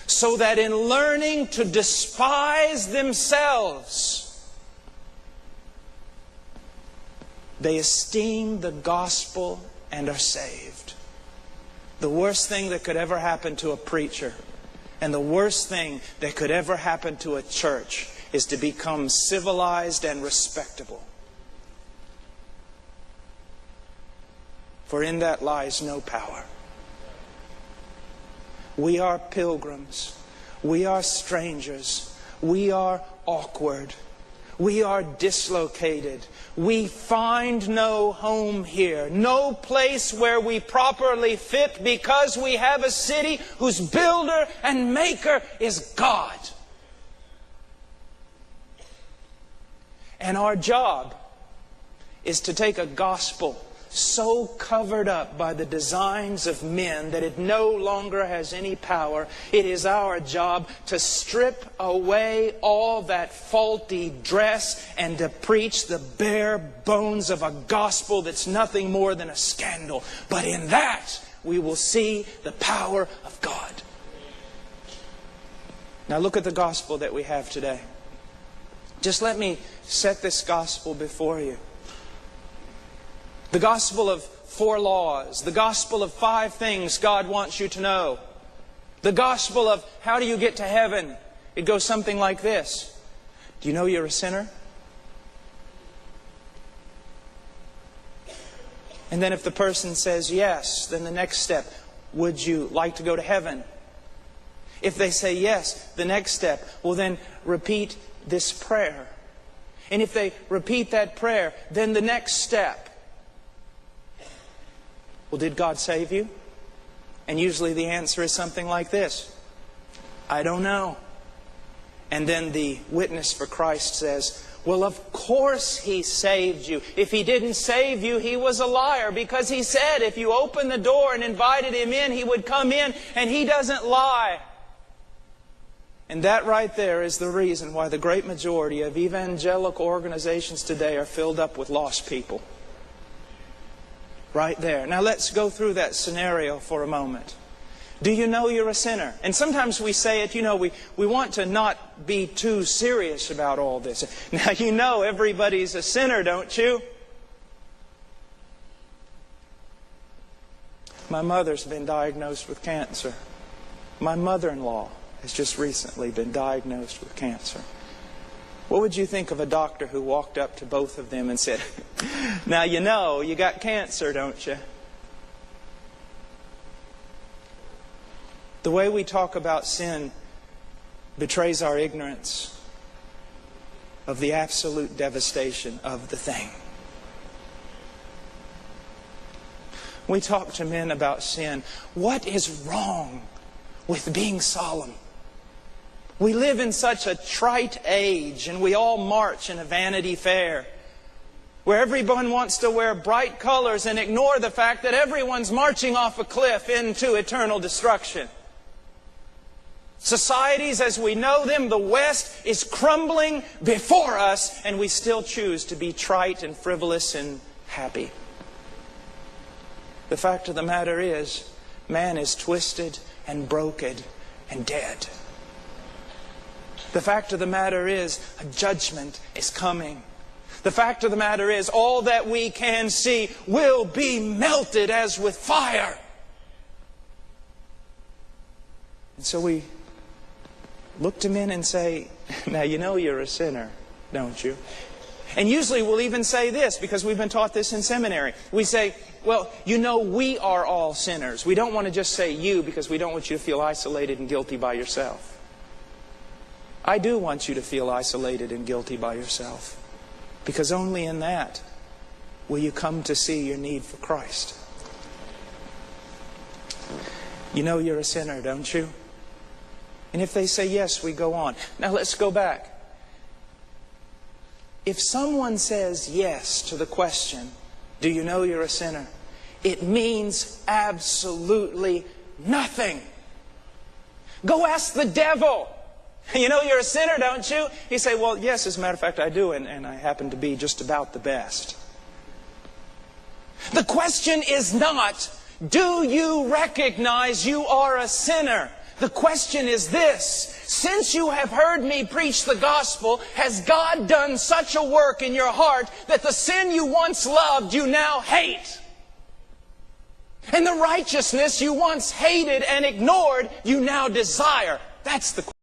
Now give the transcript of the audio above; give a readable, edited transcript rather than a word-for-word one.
so that in learning to despise themselves, they esteem the gospel and are saved. The worst thing that could ever happen to a preacher, and the worst thing that could ever happen to a church, is to become civilized and respectable. For in that lies no power. We are pilgrims. We are strangers. We are awkward. We are dislocated. We find no home here. No place where we properly fit, because we have a city whose builder and maker is God. And our job is to take a gospel so covered up by the designs of men that it no longer has any power. It is our job to strip away all that faulty dress and to preach the bare bones of a gospel that's nothing more than a scandal. But in that, we will see the power of God. Now look at the gospel that we have today. Just let me set this gospel before you. The gospel of 4 laws. The gospel of 5 things God wants you to know. The gospel of how do you get to heaven. It goes something like this. Do you know you're a sinner? And then if the person says yes, then the next step, would you like to go to heaven? If they say yes, the next step, well then repeat this prayer. And if they repeat that prayer, then the next step, well, did God save you? And usually the answer is something like this. I don't know. And then the witness for Christ says, well, of course He saved you. If He didn't save you, He was a liar, because He said if you opened the door and invited Him in, He would come in, and He doesn't lie. And that right there is the reason why the great majority of evangelical organizations today are filled up with lost people. Right there. Now let's go through that scenario for a moment. Do you know you're a sinner? And sometimes we say it, we want to not be too serious about all this. Now you know everybody's a sinner, don't you? My mother's been diagnosed with cancer. My mother-in-law has just recently been diagnosed with cancer. What would you think of a doctor who walked up to both of them and said, now you know you got cancer, don't you? The way we talk about sin betrays our ignorance of the absolute devastation of the thing. We talk to men about sin. What is wrong with being solemn? We live in such a trite age, and we all march in a Vanity Fair where everyone wants to wear bright colors and ignore the fact that everyone's marching off a cliff into eternal destruction. Societies as we know them, the West, is crumbling before us, and we still choose to be trite and frivolous and happy. The fact of the matter is, man is twisted and broken and dead. The fact of the matter is, a judgment is coming. The fact of the matter is, all that we can see will be melted as with fire. And so we look to men and say, now you know you're a sinner, don't you? And usually we'll even say this, because we've been taught this in seminary. We say, well, you know we are all sinners. We don't want to just say you, because we don't want you to feel isolated and guilty by yourself. I do want you to feel isolated and guilty by yourself, because only in that will you come to see your need for Christ. You know you're a sinner, don't you? And if they say yes, we go on. Now let's go back. If someone says yes to the question, do you know you're a sinner? It means absolutely nothing. Go ask the devil. You know you're a sinner, don't you? He say, well, yes, as a matter of fact, I do, and I happen to be just about the best. The question is not, do you recognize you are a sinner? The question is this: since you have heard me preach the gospel, has God done such a work in your heart that the sin you once loved, you now hate? And the righteousness you once hated and ignored, you now desire? That's the question.